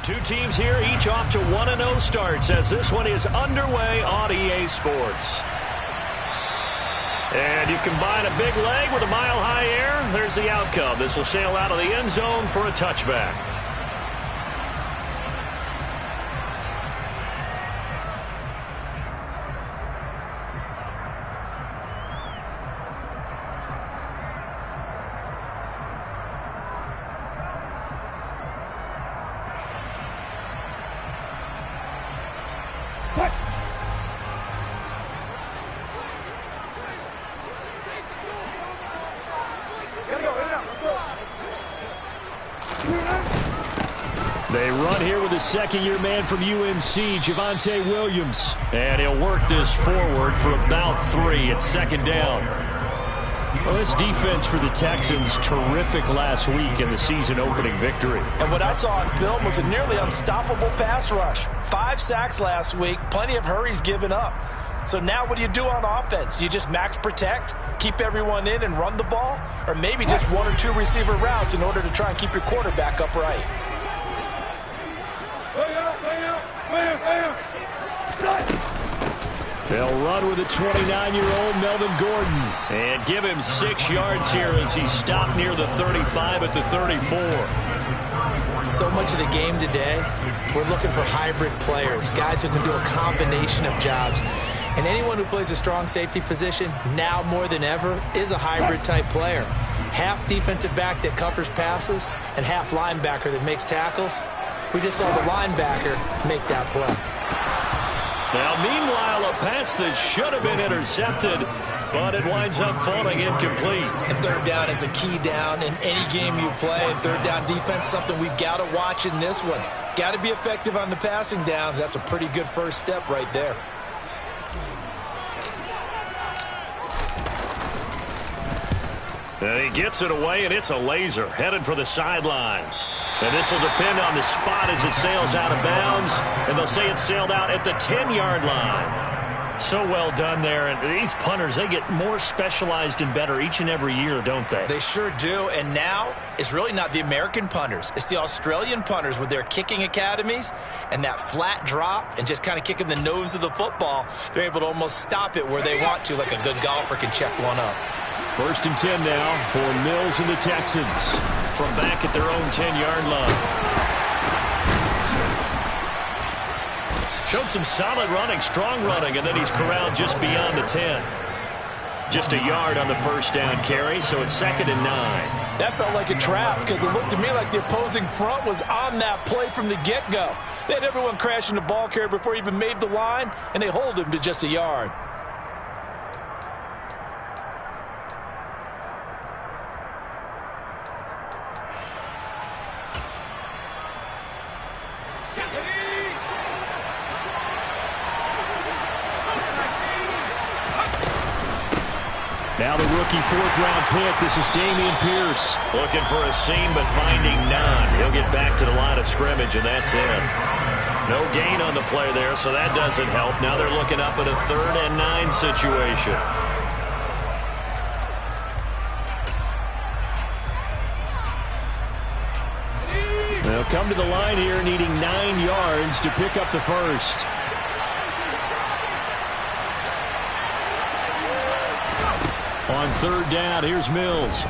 Two teams here, each off to 1-0 starts as this one is underway on EA Sports. And you combine a big leg with a mile-high air, there's the outcome. This will sail out of the end zone for a touchback. They run here with a second-year man from UNC, Javonte Williams. And he'll work this forward for about 3 at second down. Well, this defense for the Texans, terrific last week in the season-opening victory. And what I saw on film was a nearly unstoppable pass rush. 5 sacks last week, plenty of hurries given up. So now what do you do on offense? You just max protect, keep everyone in and run the ball? Or maybe just 1 or 2 receiver routes in order to try and keep your quarterback upright? They'll run with a 29-year-old Melvin Gordon and give him 6 yards here as he's stopped near the 35 at the 34. So much of the game today, we're looking for hybrid players, guys who can do a combination of jobs. And anyone who plays a strong safety position, now more than ever, is a hybrid-type player. Half defensive back that covers passes and half linebacker that makes tackles. We just saw the linebacker make that play. Now, meanwhile, a pass that should have been intercepted, but it winds up falling incomplete. And third down is a key down in any game you play. And third down defense, something we've got to watch in this one. Got to be effective on the passing downs. That's a pretty good first step right there. And he gets it away, and it's a laser headed for the sidelines. And this will depend on the spot as it sails out of bounds. And they'll say it sailed out at the 10-yard line. So well done there. And these punters, they get more specialized and better each and every year, don't they? They sure do. And now it's really not the American punters. It's the Australian punters with their kicking academies and that flat drop and just kind of kicking the nose of the football. They're able to almost stop it where they want to, like a good golfer can check one up. 1st and 10 now for Mills and the Texans from back at their own 10-yard line. Showed some solid running, strong running, and then he's corralled just beyond the 10. Just a yard on the first down carry, so it's 2nd and 9. That felt like a trap because it looked to me like the opposing front was on that play from the get-go. They had everyone crashing the ball carrier before he even made the line, and they hold him to just a yard. Now the rookie 4th-round pick. This is Dameon Pierce. Looking for a seam, but finding none. He'll get back to the line of scrimmage, and that's it. No gain on the play there, so that doesn't help. Now they're looking up at a 3rd and 9 situation. They'll come to the line here needing 9 yards to pick up the first. On 3rd down, here's Mills.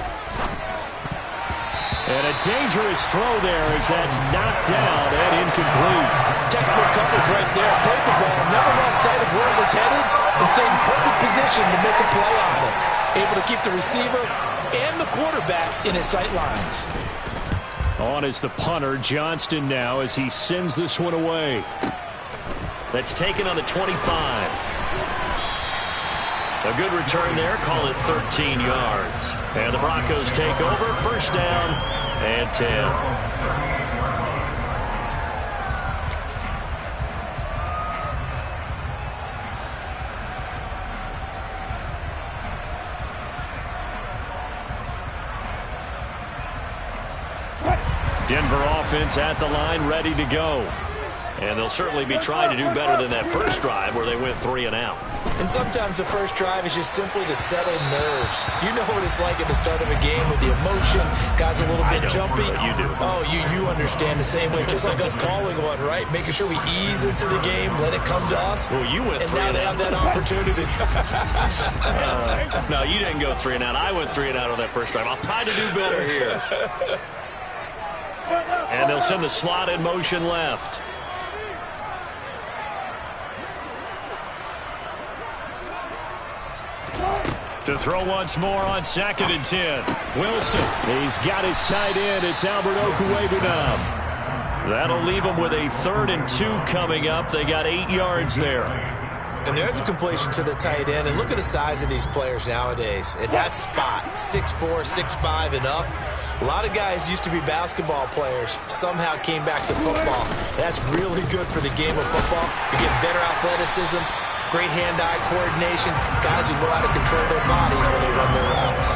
And a dangerous throw there as that's knocked down and incomplete. Textbook coverage right there. Played the ball, never lost sight of where it was headed, and stayed in perfect position to make a play on it. Able to keep the receiver and the quarterback in his sight lines. On is the punter, Johnston, now as he sends this one away. That's taken on the 25. A good return there, call it 13 yards. And the Broncos take over, 1st down and 10. Denver offense at the line, ready to go. And they'll certainly be trying to do better than that first drive where they went 3 and out. And sometimes the first drive is just simply to settle nerves. You know what it's like at the start of a game with the emotion. Guys a little bit jumpy. You do. Oh, you understand the same way. Just like us calling one, right? Making sure we ease into the game, let it come to us. Well, you went and three now they have that opportunity. No, you didn't go 3 and out. I went 3 and out on that first drive. I'll try to do better here. And they'll send the slot in motion left. To throw once more on 2nd and 10. Wilson. He's got his tight end. It's Albert Okwuegbunam. That'll leave them with a 3rd and 2 coming up. They got 8 yards there. And there's a completion to the tight end. And look at the size of these players nowadays. At that spot, 6'4", 6'5", and up. A lot of guys used to be basketball players. Somehow came back to football. That's really good for the game of football. You get better athleticism, great hand-eye coordination. Guys who know how to control their bodies when they run their routes.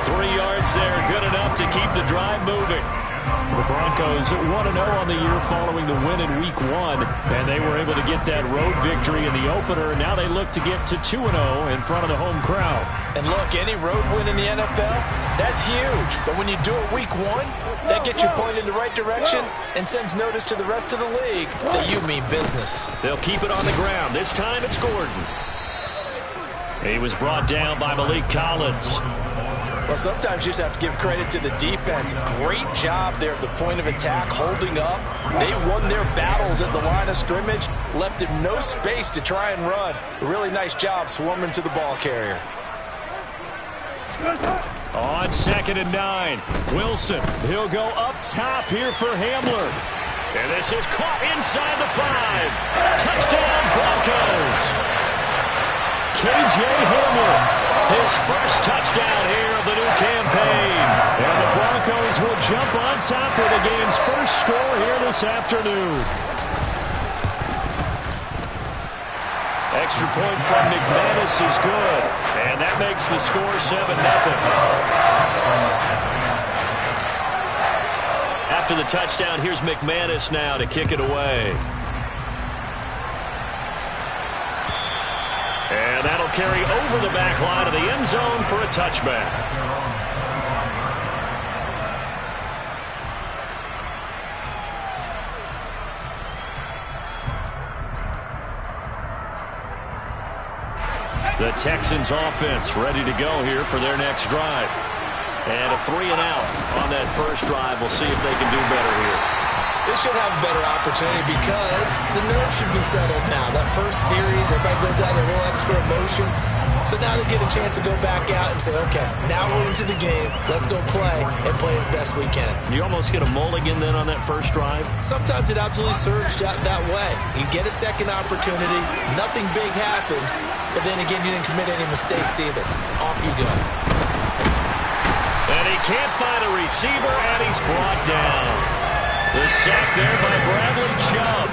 3 yards there, good enough to keep the drive moving. The Broncos 1-0 on the year following the win in Week 1, and they were able to get that road victory in the opener. Now they look to get to 2-0 in front of the home crowd. And look, any road win in the NFL, that's huge. But when you do it Week 1, that gets you pointed in the right direction and sends notice to the rest of the league that you mean business. They'll keep it on the ground. This time it's Gordon. He was brought down by Malik Collins. Well, sometimes you just have to give credit to the defense. Great job there at the point of attack, holding up. They won their battles at the line of scrimmage, left him no space to try and run. A really nice job swarming to the ball carrier. On 2nd and 9, Wilson. He'll go up top here for Hamler. And this is caught inside the 5. Touchdown, Broncos. K.J. Hamler. His first touchdown here of the new campaign. And the Broncos will jump on top of the game's first score here this afternoon. Extra point from McManus is good. And that makes the score 7-0. After the touchdown, here's McManus now to kick it away. And that'll carry over the back line of the end zone for a touchback. The Texans offense ready to go here for their next drive. And a 3 and out on that first drive. We'll see if they can do better here. They should have a better opportunity because the nerves should be settled now. That first series, everybody goes out with a little extra emotion. So now they get a chance to go back out and say, okay, now we're into the game. Let's go play and play as best we can. You almost get a mulligan then on that first drive? Sometimes it absolutely serves that way. You get a second opportunity. Nothing big happened. But then again, you didn't commit any mistakes either. Off you go. And he can't find a receiver, and he's brought down. The sack there by Bradley Chubb.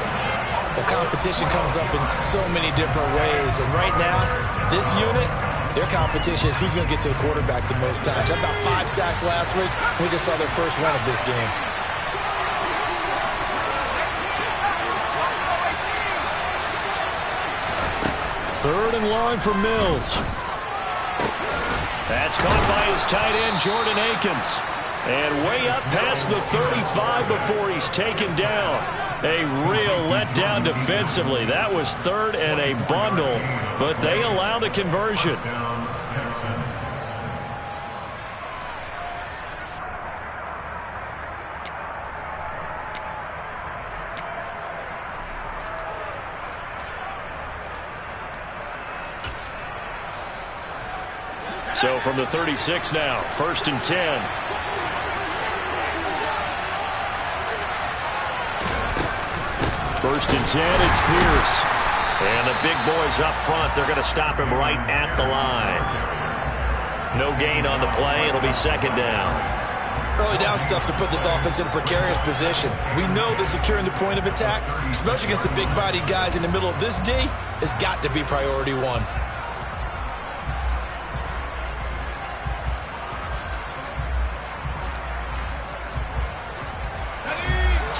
The competition comes up in so many different ways. And right now, this unit, their competition is who's going to get to the quarterback the most times. Had about 5 sacks last week. We just saw their first win of this game. Third and long for Mills. That's caught by his tight end, Jordan Akins. And way up past the 35 before he's taken down. A real letdown defensively. That was 3rd and a bundle, but they allow the conversion. So from the 36 now, 1st and 10. First and 10, it's Pierce. And the big boys up front, they're going to stop him right at the line. No gain on the play. It'll be 2nd down. Early down stuff to put this offense in a precarious position. We know that securing the point of attack, especially against the big-bodied guys in the middle of this D, has got to be priority 1.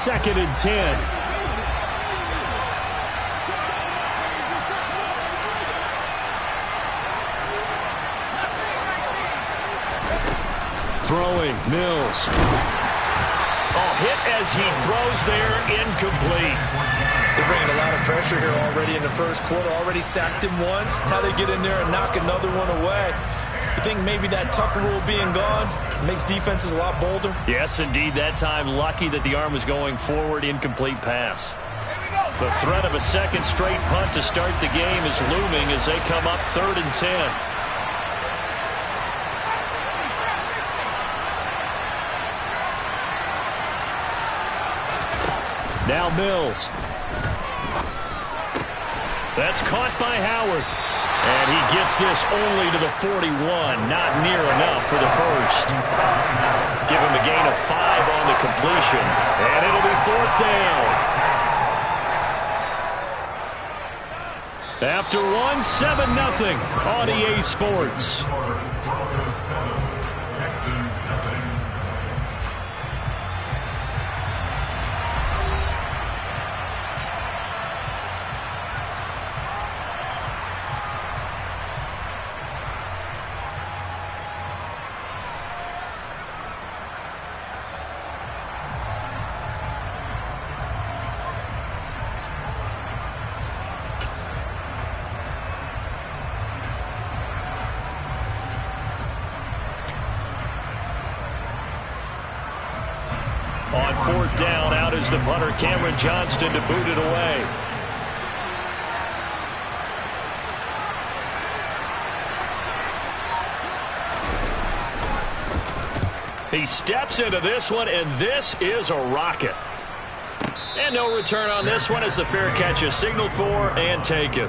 2nd and 10. throwing. Mills. Oh, hit as he throws there, incomplete. They're bringing a lot of pressure here already in the first quarter. Already sacked him once. Now they get in there and knock another one away. You think maybe that Tucker rule being gone makes defenses a lot bolder? Yes, indeed. That time, lucky that the arm was going forward. Incomplete pass. The threat of a second straight punt to start the game is looming as they come up 3rd and 10. Now Mills. That's caught by Howard. And he gets this only to the 41. Not near enough for the first. Give him a gain of 5 on the completion. And it'll be 4th down. After 7-0 on EA Sports. On 4th down, out is the punter, Cameron Johnston, to boot it away. He steps into this one, and this is a rocket. And no return on this one as the fair catch is signaled for and taken.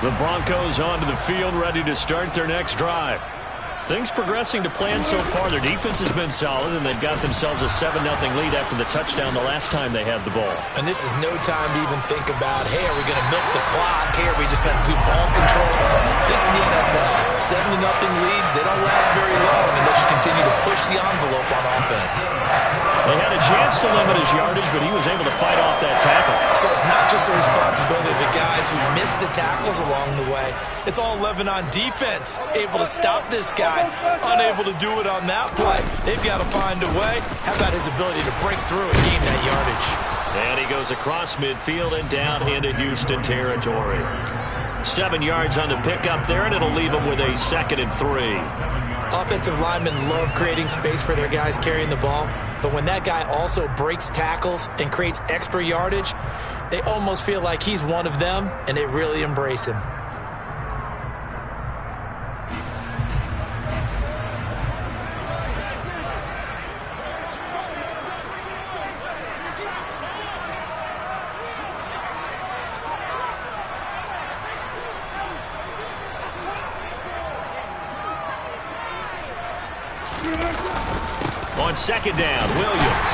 The Broncos onto the field, ready to start their next drive. Things progressing to plan so far. Their defense has been solid, and they've got themselves a 7-0 lead after the touchdown the last time they had the ball. And this is no time to even think about, hey, are we going to milk the clock? Hey, are we just going to do ball control? This is the NFL. 7-0 leads, they don't last very long unless you continue to push the envelope on offense. They had a chance to limit his yardage, but he was able to fight off that tackle. So it's not just the responsibility of the guys who missed the tackles along the way. It's all 11 on defense, able to stop this guy, unable to do it on that play. They've got to find a way. How about his ability to break through and gain that yardage? And he goes across midfield and down into Houston territory. 7 yards on the pickup there, and it'll leave him with a 2nd and 3. Offensive linemen love creating space for their guys carrying the ball, but when that guy also breaks tackles and creates extra yardage, they almost feel like he's one of them, and they really embrace him. On 2nd down, Williams.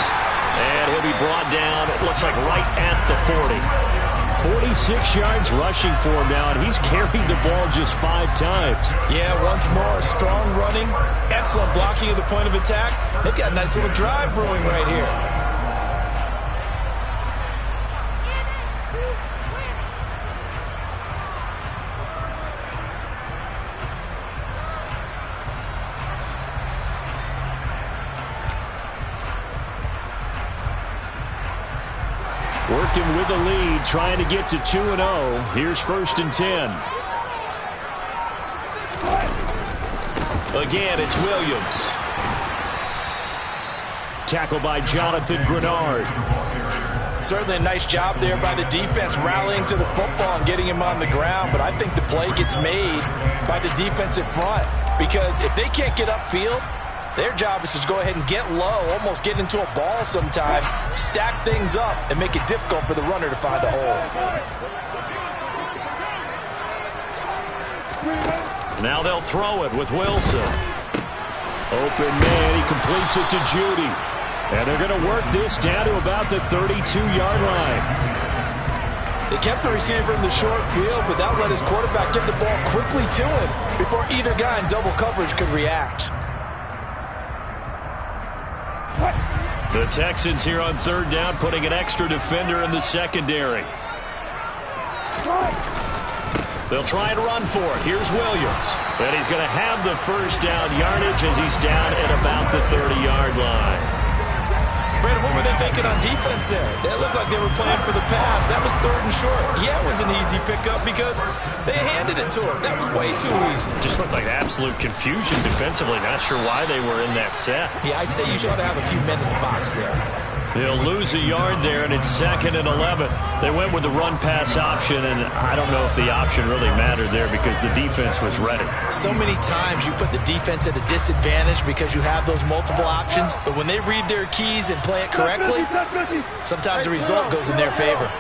And he'll be brought down, it looks like right at the 40. 46 yards rushing for him now, and he's carried the ball just 5 times. Yeah, once more, strong running, excellent blocking at the point of attack. They've got a nice little drive brewing right here. Working with the lead, trying to get to 2-0. Here's 1st and 10. Again, it's Williams. Tackled by Jonathan Grenard. Certainly a nice job there by the defense, rallying to the football and getting him on the ground. But I think the play gets made by the defensive front, because if they can't get upfield, their job is to go ahead and get low, almost get into a ball sometimes, stack things up, and make it difficult for the runner to find a hole. Now they'll throw it with Wilson. Open man, he completes it to Judy. And they're going to work this down to about the 32-yard line. They kept the receiver in the short field, but that let his quarterback get the ball quickly to him before either guy in double coverage could react. The Texans here on third down, putting an extra defender in the secondary. They'll try and run for it. Here's Williams. And he's going to have the first down yardage as he's down at about the 30-yard line. Brandon, what were they thinking on defense there? They looked like they were playing for the pass. That was third and short. Yeah, it was an easy pickup because they handed it to him. That was way too easy. Just looked like absolute confusion defensively. Not sure why they were in that set. Yeah, I'd say you should have a few men in the box there. They'll lose a yard there, and it's 2nd and 11. They went with the run-pass option, and I don't know if the option really mattered there because the defense was ready. So many times you put the defense at a disadvantage because you have those multiple options, but when they read their keys and play it correctly, sometimes the result goes in their favor.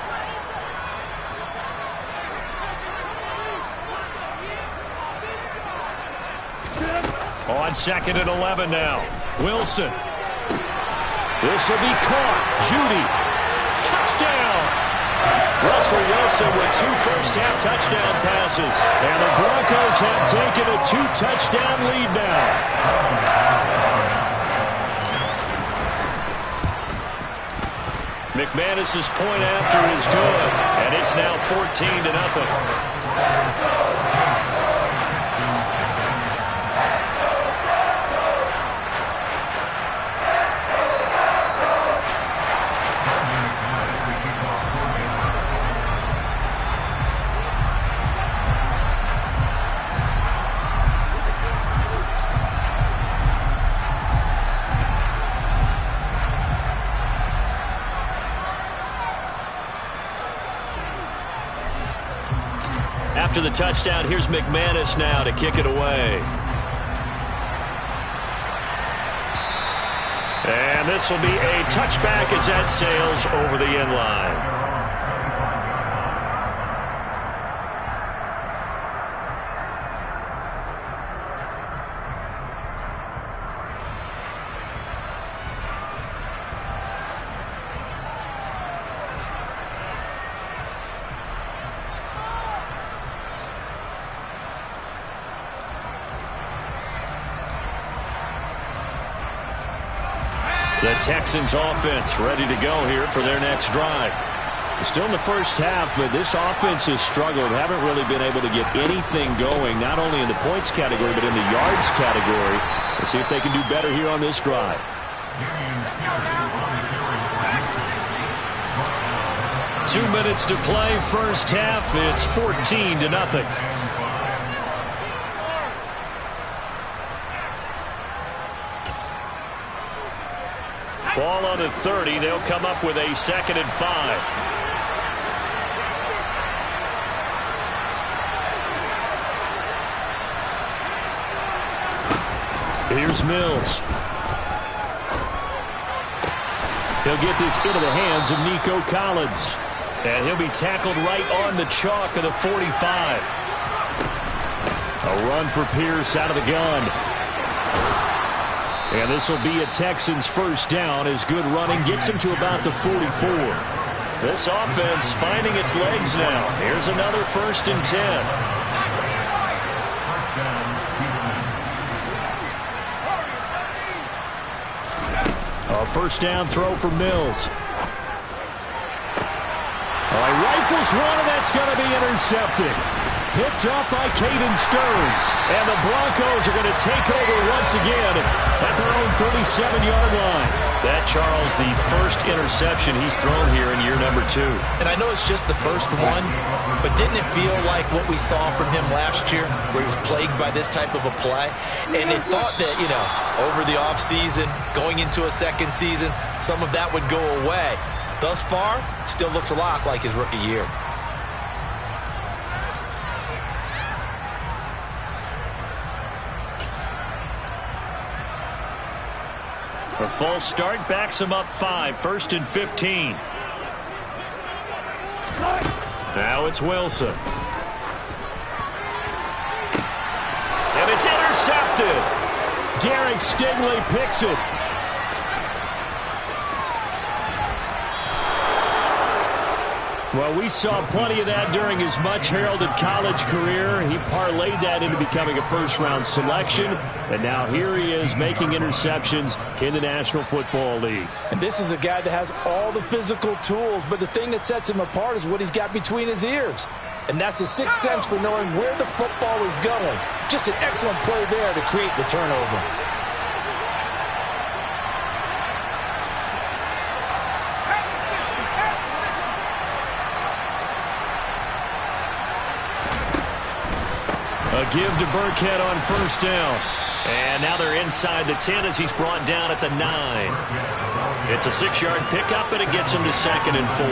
On 2nd and 11 now. Wilson. This will be caught. Judy. Touchdown. Russell Wilson with 2 first-half touchdown passes. And the Broncos have taken a 2-touchdown lead now. McManus's point after is good. And it's now 14-0. After the touchdown, here's McManus now to kick it away. And this will be a touchback as that sails over the end line. The Texans offense ready to go here for their next drive. Still in the first half, but this offense has struggled. Haven't really been able to get anything going, not only in the points category, but in the yards category. Let's see if they can do better here on this drive. Two minutes to play, first half. It's 14-0. Ball on the 30. They'll come up with a 2nd and 5. Here's Mills. He'll get this into the hands of Nico Collins. And he'll be tackled right on the chalk of the 45. A run for Pierce out of the gun. And this will be a Texans first down as good running gets him to about the 44. This offense finding its legs now. Here's another 1st and 10. A first down throw for Mills. All right, rifles one, and that's going to be intercepted. Picked up by Caden Stearns. And the Broncos are going to take over once again at their own 37-yard line. That, Charles, the first interception he's thrown here in year number 2. And I know it's just the first one, but didn't it feel like what we saw from him last year, where he was plagued by this type of a play? And they thought that, you know, over the offseason, going into a second season, some of that would go away. Thus far, still looks a lot like his rookie year. A false start backs him up 5, 1st and 15. Now it's Wilson. And it's intercepted. Derek Stingley picks it. Well, we saw plenty of that during his much-heralded college career. He parlayed that into becoming a first-round selection, and now here he is making interceptions in the National Football League. And this is a guy that has all the physical tools, but the thing that sets him apart is what he's got between his ears. And that's the sixth sense for knowing where the football is going. Just an excellent play there to create the turnover. A give to Burkhead on first down. And now they're inside the 10 as he's brought down at the 9. It's a 6-yard pickup, and it gets him to 2nd and 4.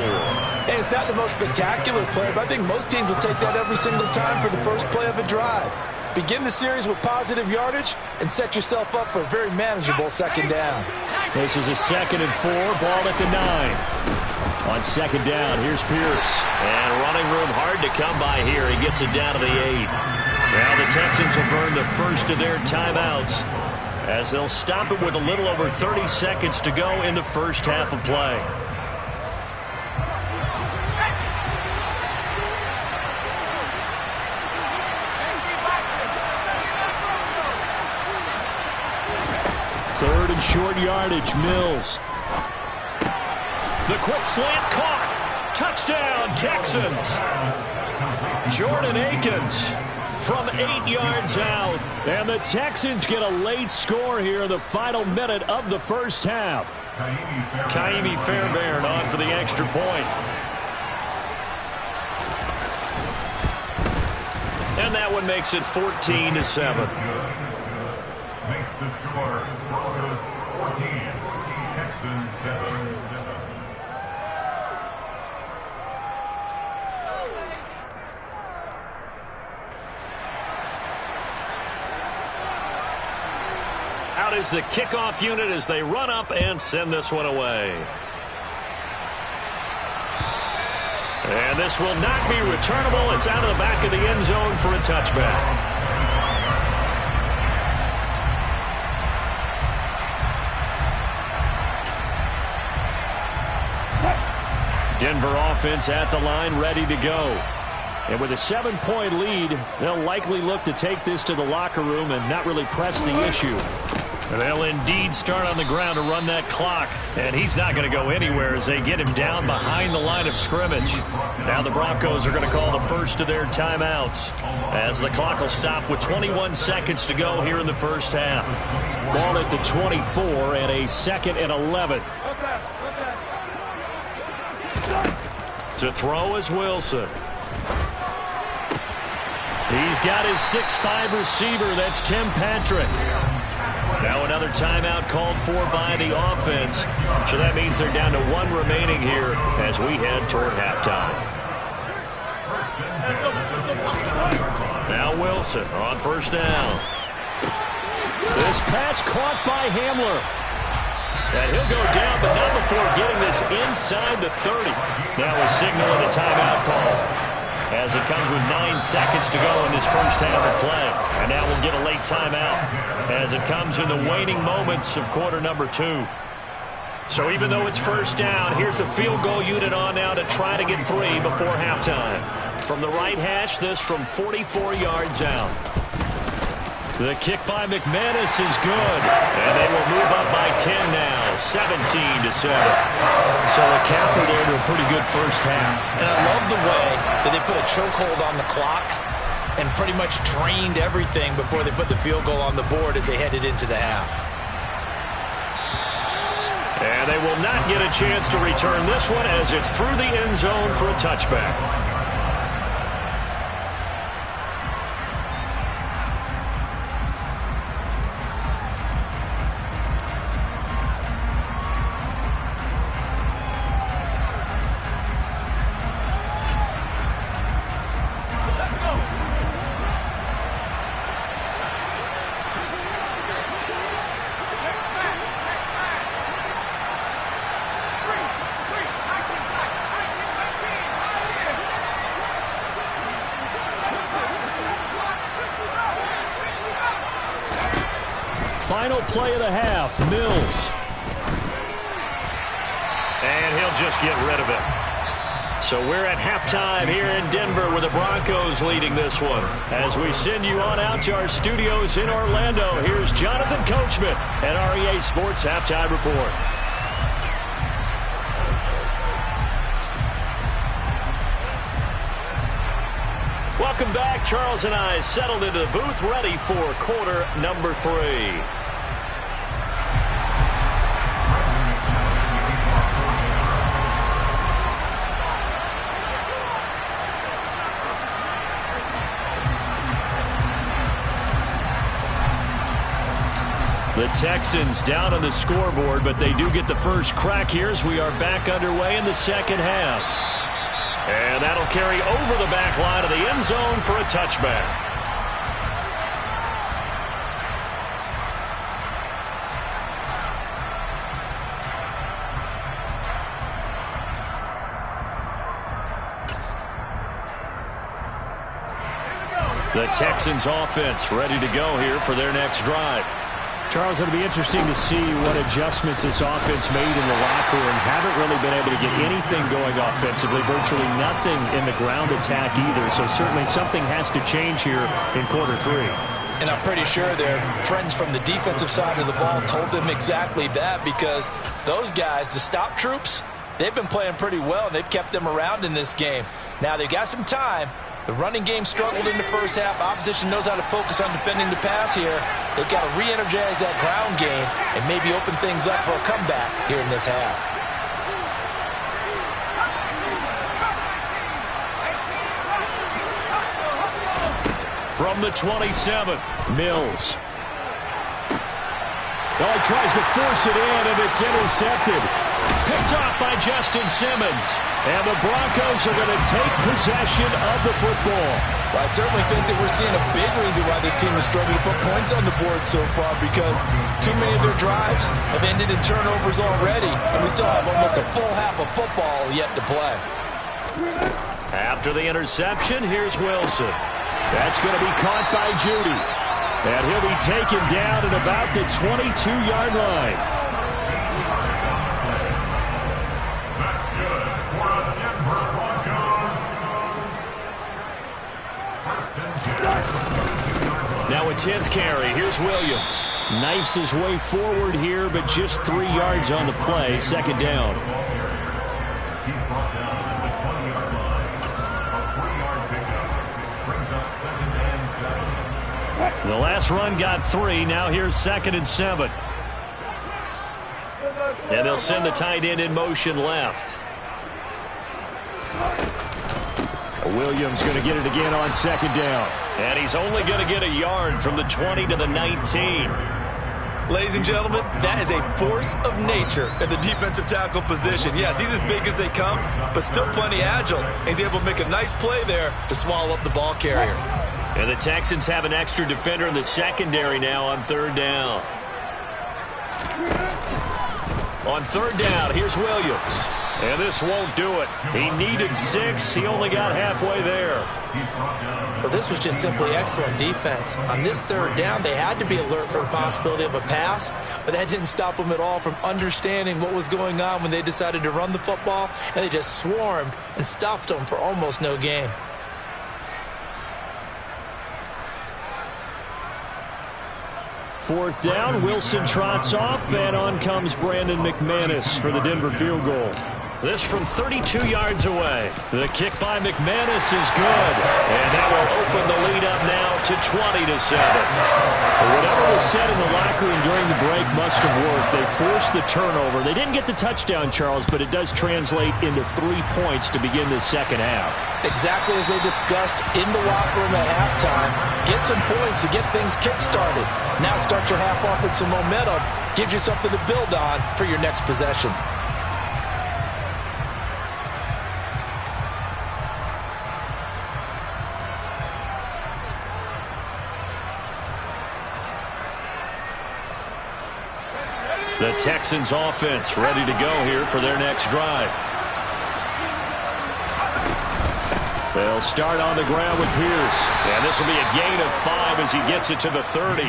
Hey, it's not the most spectacular play, but I think most teams will take that every single time for the first play of a drive. Begin the series with positive yardage and set yourself up for a very manageable second down. This is a 2nd and 4, ball at the 9. On second down, here's Pierce. And running room hard to come by here. He gets it down to the 8. Now the Texans will burn the first of their timeouts as they'll stop it with a little over 30 seconds to go in the first half of play. Third and short yardage, Mills. The quick slant caught. Touchdown, Texans. Jordan Akins from 8 yards out. And the Texans get a late score here in the final minute of the first half. Kaimi Fairbairn on for the extra point. And that one makes it 14-7. Makes the score Broncos 14, Texans 7. Out is the kickoff unit as they run up and send this one away. And this will not be returnable. It's out of the back of the end zone for a touchback. Denver offense at the line, ready to go. And with a 7-point lead, they'll likely look to take this to the locker room and not really press the issue. They'll indeed start on the ground to run that clock. And he's not going to go anywhere as they get him down behind the line of scrimmage. Now the Broncos are going to call the first of their timeouts as the clock will stop with 21 seconds to go here in the first half. Ball at the 24 and a 2nd and 11. To throw is Wilson. He's got his 6'5" receiver. That's Tim Patrick. Now another timeout called for by the offense. So that means they're down to 1 remaining here as we head toward halftime. Now Wilson on first down. This pass caught by Hamler. And he'll go down, but not before getting this inside the 30. Now a signal and a timeout call as it comes with 9 seconds to go in this first half of play. And now we'll get a late timeout as it comes in the waning moments of quarter number 2. So even though it's first down, here's the field goal unit on now to try to get 3 before halftime. From the right hash, this from 44 yards out. The kick by McManus is good. And they will move up by 10 now, 17-7. So a counter there to a pretty good first half. And I love the way that they put a chokehold on the clock and pretty much drained everything before they put the field goal on the board as they headed into the half. And they will not get a chance to return this one as it's through the end zone for a touchback. Final play of the half, Mills. And he'll just get rid of it. So we're at halftime here in Denver with the Broncos leading this one. As we send you on out to our studios in Orlando, here's Jonathan Coachman at REA Sports Halftime Report. Welcome back. Charles and I settled into the booth ready for quarter number 3. The Texans down on the scoreboard, but they do get the first crack here as we are back underway in the second half. And that'll carry over the back line of the end zone for a touchback. The Texans offense ready to go here for their next drive. Charles, it'll be interesting to see what adjustments this offense made in the locker room. Haven't really been able to get anything going offensively, virtually nothing in the ground attack either. So certainly something has to change here in quarter 3. And I'm pretty sure their friends from the defensive side of the ball told them exactly that, because those guys, the stop troops, they've been playing pretty well, and they've kept them around in this game. Now they've got some time. The running game struggled in the first half. Opposition knows how to focus on defending the pass here. They've got to re-energize that ground game and maybe open things up for a comeback here in this half. From the 27, Mills. Well, he tries to force it in, and it's intercepted. Picked off by Justin Simmons. And the Broncos are going to take possession of the football. Well, I certainly think that we're seeing a big reason why this team is struggling to put points on the board so far, because too many of their drives have ended in turnovers already, and we still have almost a full half of football yet to play. After the interception, here's Wilson. That's going to be caught by Judy. And he'll be taken down at about the 22-yard line. Now a 10th carry. Here's Williams. Knifes his way forward here, but just 3 yards on the play. Second down. He's brought down at the 20-yard line. A 3-yard pickup brings up 2nd and 7. The last run got 3. Now here's 2nd and 7. And they'll send the tight end in motion left. Williams going to get it again on 2nd down. And he's only going to get a yard from the 20 to the 19. Ladies and gentlemen, that is a force of nature in the defensive tackle position. Yes, he's as big as they come, but still plenty agile. And he's able to make a nice play there to swallow up the ball carrier. And the Texans have an extra defender in the secondary now on 3rd down. On 3rd down, here's Williams. And this won't do it. He needed 6. He only got halfway there. Well, this was just simply excellent defense. On this 3rd down, they had to be alert for the possibility of a pass, but that didn't stop them at all from understanding what was going on when they decided to run the football, and they just swarmed and stuffed them for almost no gain. Fourth down, Wilson trots off, and on comes Brandon McManus for the Denver field goal. This from 32 yards away. The kick by McManus is good. And that will open the lead up now to 20-7. Whatever was said in the locker room during the break must have worked. They forced the turnover. They didn't get the touchdown, Charles, but it does translate into 3 points to begin this second half. Exactly as they discussed in the locker room at halftime. Get some points to get things kick-started. Now start your half off with some momentum. Gives you something to build on for your next possession. The Texans offense ready to go here for their next drive. They'll start on the ground with Pierce. And this will be a gain of 5 as he gets it to the 30.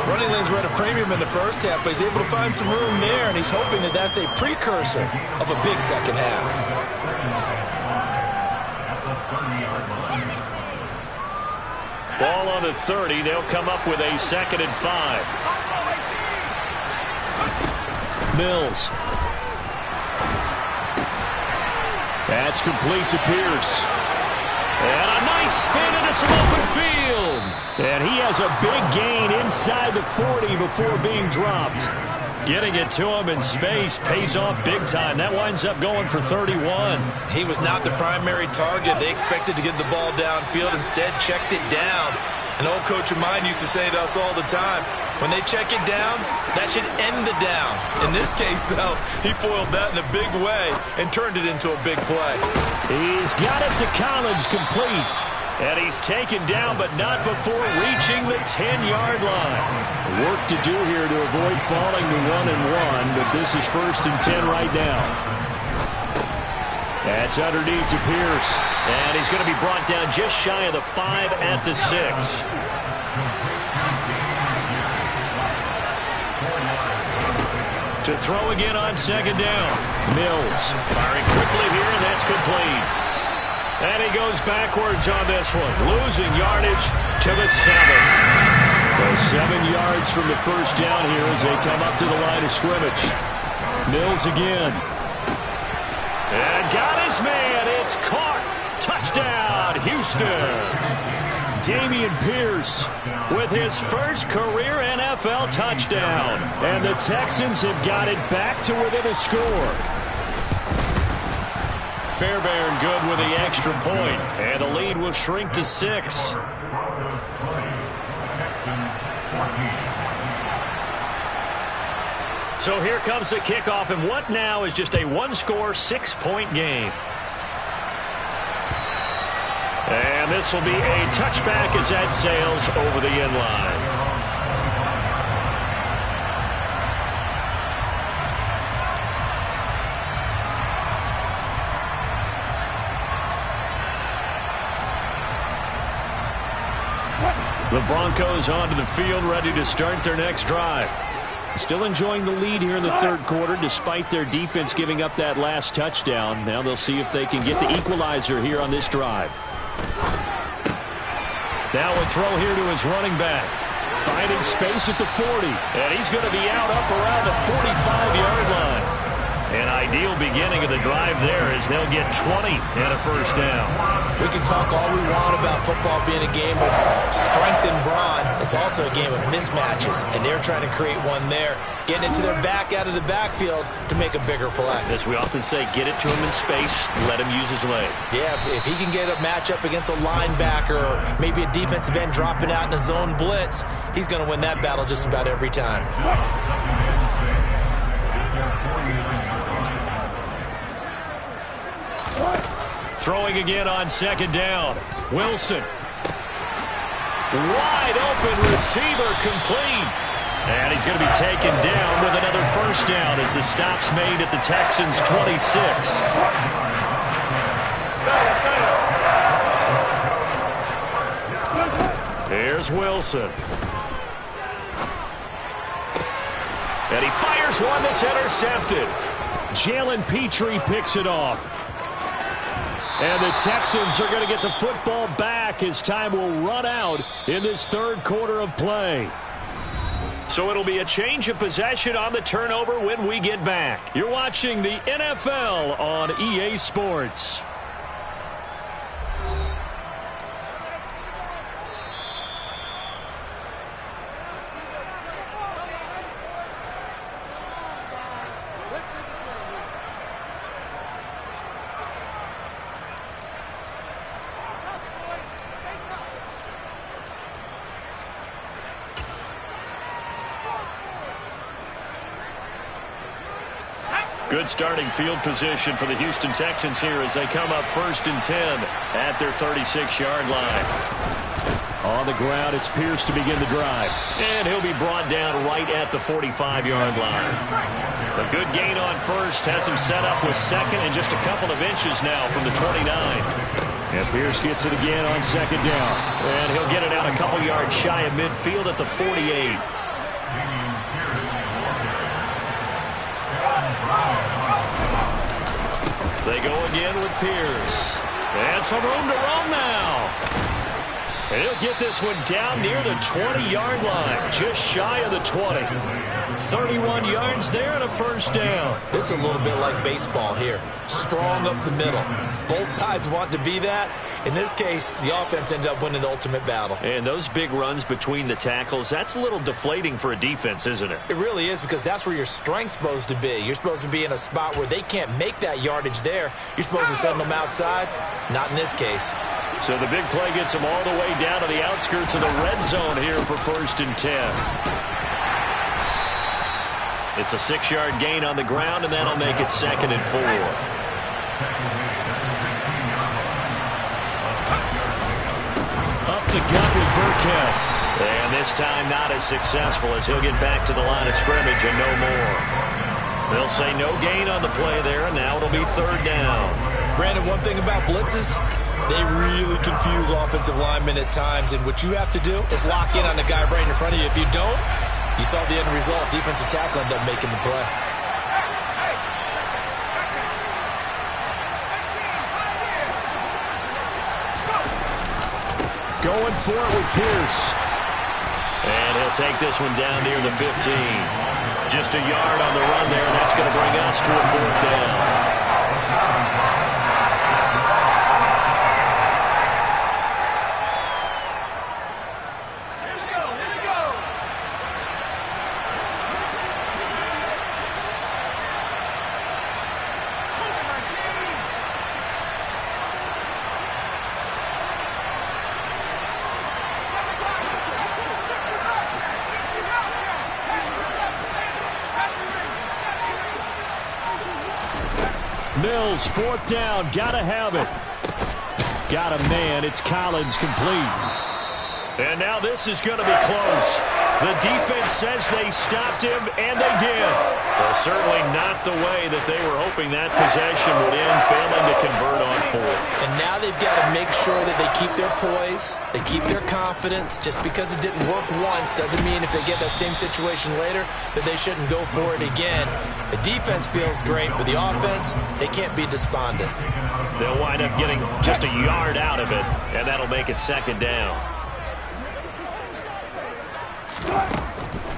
Running lanes were at a premium in the first half, but he's able to find some room there, and he's hoping that that's a precursor of a big second half. Ball on the 30. They'll come up with a 2nd and 5. Mills. That's complete to Pierce. And a nice spin into some open field. And he has a big gain inside the 40 before being dropped. Getting it to him in space pays off big time. That winds up going for 31. He was not the primary target. They expected to get the ball downfield. Instead, checked it down. An old coach of mine used to say to us all the time, when they check it down, that should end the down. In this case, though, he foiled that in a big way and turned it into a big play. He's got it to Collins, complete. And he's taken down, but not before reaching the 10-yard line. Work to do here to avoid falling to 1-1, but this is 1st and 10 right now. That's underneath to Pierce. And he's going to be brought down just shy of the 5 at the 6. To throw again on 2nd down. Mills firing quickly here, and that's complete. And he goes backwards on this one, losing yardage to the 7. So 7 yards from the first down here as they come up to the line of scrimmage. Mills again. And got his man. It's caught. Touchdown, Houston. Dameon Pierce with his first career NFL touchdown. And the Texans have got it back to within a score. Fairbairn good with the extra point, and the lead will shrink to 6. Broncos 20, Texans 14. So here comes the kickoff, and what now is just a one-score, 6-point game. And this will be a touchback as that sails over the end line. The Broncos onto the field, ready to start their next drive. Still enjoying the lead here in the 3rd quarter, despite their defense giving up that last touchdown. Now they'll see if they can get the equalizer here on this drive. Now a throw here to his running back. Finding space at the 40. And he's going to be out up around the 45-yard line. An ideal beginning of the drive there as they'll get 20 and a first down. We can talk all we want about football being a game of strength and brawn. It's also a game of mismatches, and they're trying to create one there, getting it to their back out of the backfield to make a bigger play. As we often say, get it to him in space, let him use his leg. Yeah, if he can get a matchup against a linebacker or maybe a defensive end dropping out in a zone blitz, he's going to win that battle just about every time. Throwing again on 2nd down. Wilson. Wide open receiver, complete. And he's going to be taken down with another first down as the stop's made at the Texans' 26. Here's Wilson. And he fires one that's intercepted. Jalen Petrie picks it off. And the Texans are going to get the football back as time will run out in this 3rd quarter of play. So it'll be a change of possession on the turnover when we get back. You're watching the NFL on EA Sports. Good starting field position for the Houston Texans here as they come up 1st and 10 at their 36-yard line. On the ground, it's Pierce to begin the drive. And he'll be brought down right at the 45-yard line. A good gain on first has him set up with 2nd and just a couple of inches now from the 29. And Pierce gets it again on 2nd down. And he'll get it out a couple yards shy of midfield at the 48. They go again with Pierce. And some room to roam now. And he'll get this one down near the 20-yard line, just shy of the 20. 31 yards there and a first down. This is a little bit like baseball here. Strong up the middle. Both sides want to be that. In this case, the offense ended up winning the ultimate battle. And those big runs between the tackles, that's a little deflating for a defense, isn't it? It really is, because that's where your strength's supposed to be. You're supposed to be in a spot where they can't make that yardage there. You're supposed to send them outside. Not in this case. So the big play gets them all the way down to the outskirts of the red zone here for 1st and 10. It's a 6-yard gain on the ground, and that'll make it 2nd and 4. Up the gut with Burkhead. And this time not as successful, as he'll get back to the line of scrimmage and no more. They'll say no gain on the play there, and now it'll be 3rd down. Brandon, one thing about blitzes, they really confuse offensive linemen at times, and what you have to do is lock in on the guy right in front of you. If you don't, you saw the end result. Defensive tackle ended up making the play. Going for it with Pierce. And he'll take this one down near the 15. Just a yard on the run there, and that's going to bring us to a 4th down. Mills, 4th down, gotta have it. Got a man, it's Collins, complete. And now this is going to be close. The defense says they stopped him, and they did. Well, certainly not the way that they were hoping that possession would end, failing to convert on 4th. And now they've got to make sure that they keep their poise, they keep their confidence. Just because it didn't work once doesn't mean if they get that same situation later that they shouldn't go for it again. The defense feels great, but the offense, they can't be despondent. They'll wind up getting just a yard out of it, and that'll make it 2nd down.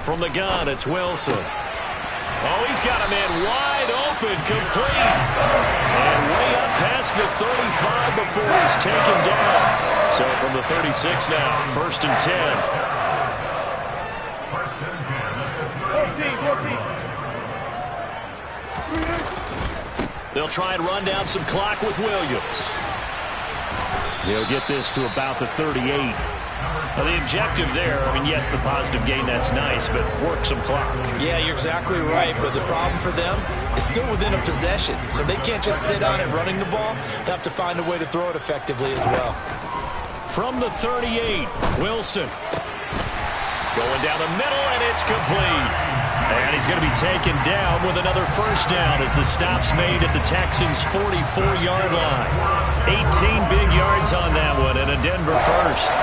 From the gun, it's Wilson. Oh, he's got a man wide open, complete. And way up past the 35 before he's taken down. So from the 36 now, 1st and 10. They'll try and run down some clock with Williams. He'll get this to about the 38. Well, the objective there, I mean, yes, the positive gain, that's nice, but work some clock. Yeah, you're exactly right, but the problem for them is still within a possession, so they can't just sit on it running the ball. They have to find a way to throw it effectively as well. From the 38, Wilson. Going down the middle, and it's complete. And he's going to be taken down with another first down as the stop's made at the Texans' 44-yard line. 18 big yards on that one, and a Denver first.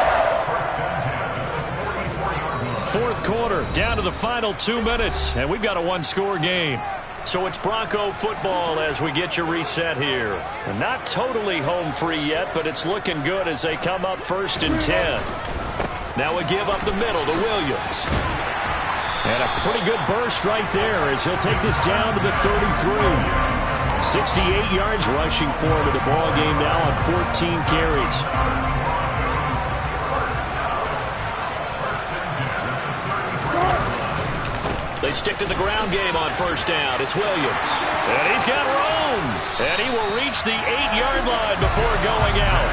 4th quarter, down to the final 2 minutes, and we've got a 1-score game. So it's Bronco football as we get you reset here. And not totally home free yet, but it's looking good as they come up 1st and 10. Now we give up the middle to Williams. And a pretty good burst right there as he'll take this down to the 33. 68 yards rushing for him in the ball game now on 14 carries. They stick to the ground game on 1st down. It's Williams. And he's got room. And he will reach the 8-yard line before going out.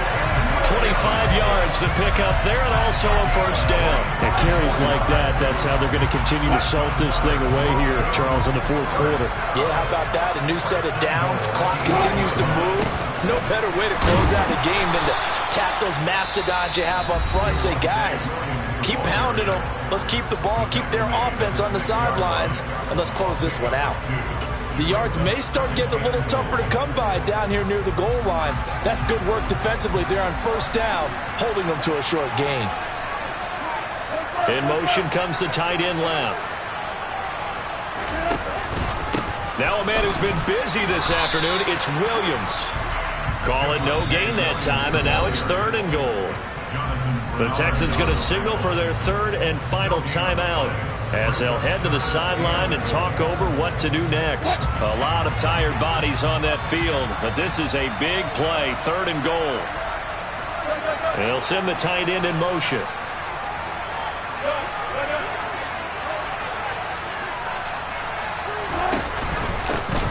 25 yards to pick up there, and also a first down. And carries like that, that's how they're going to continue to salt this thing away here, Charles, in the 4th quarter. Yeah, how about that? A new set of downs. Clock continues to move. No better way to close out a game than to tap those mastodons you have up front and say, guys, keep pounding them. Let's keep the ball, keep their offense on the sidelines, and let's close this one out. The yards may start getting a little tougher to come by down here near the goal line. That's good work defensively there on 1st down, holding them to a short gain. In motion comes the tight end left. Now a man who's been busy this afternoon, it's Williams. Call it no gain that time, and now it's 3rd and goal. The Texans going to signal for their third and final timeout as they'll head to the sideline and talk over what to do next. A lot of tired bodies on that field, but this is a big play, 3rd and goal. They'll send the tight end in motion.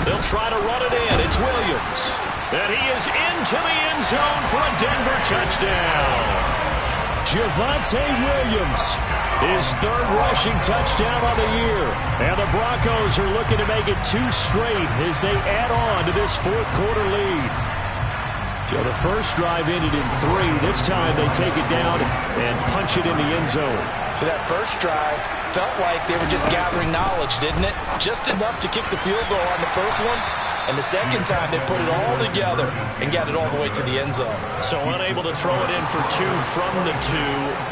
They'll try to run it in. It's Williams. And he is into the end zone for a Denver touchdown. Javonte Williams, his 3rd rushing touchdown on the year. And the Broncos are looking to make it 2 straight as they add on to this 4th quarter lead. So the first drive ended in 3. This time they take it down and punch it in the end zone. So that first drive felt like they were just gathering knowledge, didn't it? Just enough to kick the field goal on the first one. And the second time, they put it all together and got it all the way to the end zone. So unable to throw it in for 2 from the 2.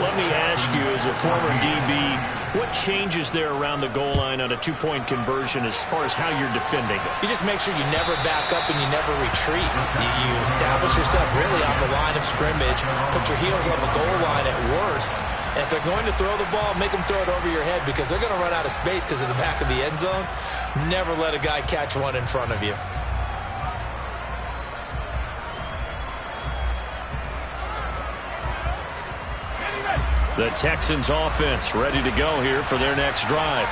Let me ask you, as a former DB, what changes there around the goal line on a 2-point conversion as far as how you're defending it? You just make sure you never back up and you never retreat. You establish yourself really on the line of scrimmage, put your heels on the goal line at worst. And if they're going to throw the ball, make them throw it over your head because they're going to run out of space because of the back of the end zone. Never let a guy catch one in front of you. The Texans offense ready to go here for their next drive.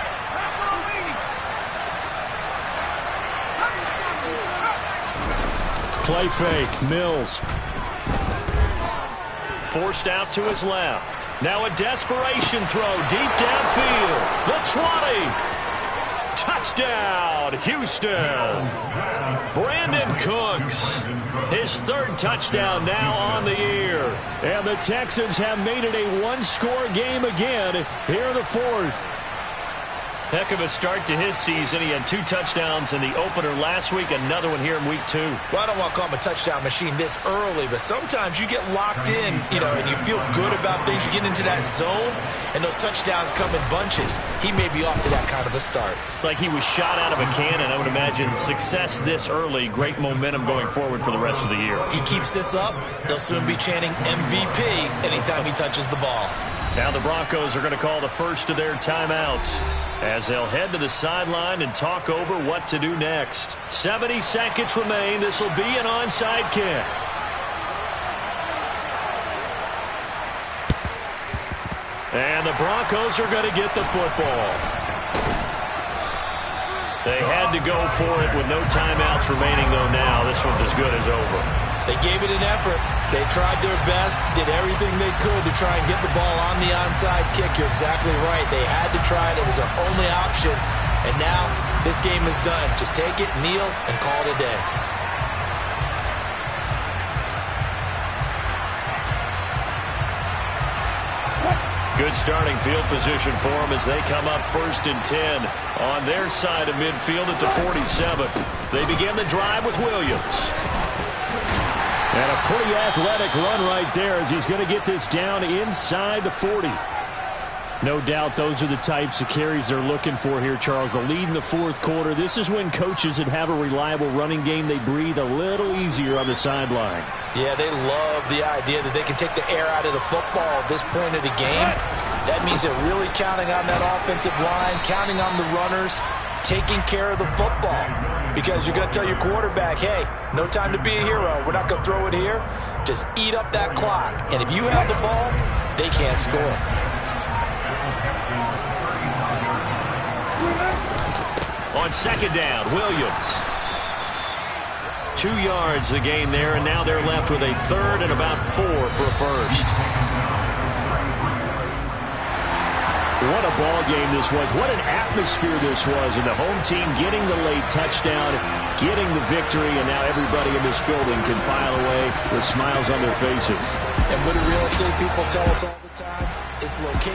Play fake, Mills. Forced out to his left. Now a desperation throw deep downfield. The 20. Touchdown, Houston. Brandon Cooks, his 3rd touchdown now on the year. And the Texans have made it a 1-score game again here in the 4th. Heck of a start to his season. He had 2 touchdowns in the opener last week, another one here in week 2. Well, I don't want to call him a touchdown machine this early, but sometimes you get locked in, and you feel good about things. You get into that zone, and those touchdowns come in bunches. He may be off to that kind of a start. It's like he was shot out of a cannon. I would imagine success this early, great momentum going forward for the rest of the year. He keeps this up, they'll soon be chanting MVP anytime he touches the ball. Now the Broncos are going to call the first of their timeouts as they'll head to the sideline and talk over what to do next. 70 seconds remain. This will be an onside kick. And the Broncos are going to get the football. They had to go for it with no timeouts remaining, though, now. This one's as good as over. They gave it an effort. They tried their best, did everything they could to try and get the ball on the onside kick. You're exactly right. They had to try it. It was their only option. And now this game is done. Just take it, kneel, and call it a day. Good starting field position for them as they come up 1st and 10 on their side of midfield at the 47. They begin the drive with Williams. And a pretty athletic run right there as he's going to get this down inside the 40. No doubt those are the types of carries they're looking for here, Charles. The lead in the 4th quarter. This is when coaches that have a reliable running game, they breathe a little easier on the sideline. Yeah, they love the idea that they can take the air out of the football at this point of the game. That means they're really counting on that offensive line, counting on the runners, taking care of the football. Because you're going to tell your quarterback, hey, no time to be a hero. We're not going to throw it here. Just eat up that clock. And if you have the ball, they can't score. On 2nd down, Williams. 2 yards the gain there, and now they're left with a 3rd and about 4 for a first. What a ball game this was. What an atmosphere this was. And the home team getting the late touchdown, getting the victory, and now everybody in this building can file away with smiles on their faces. And what do real estate people tell us all the time? It's location.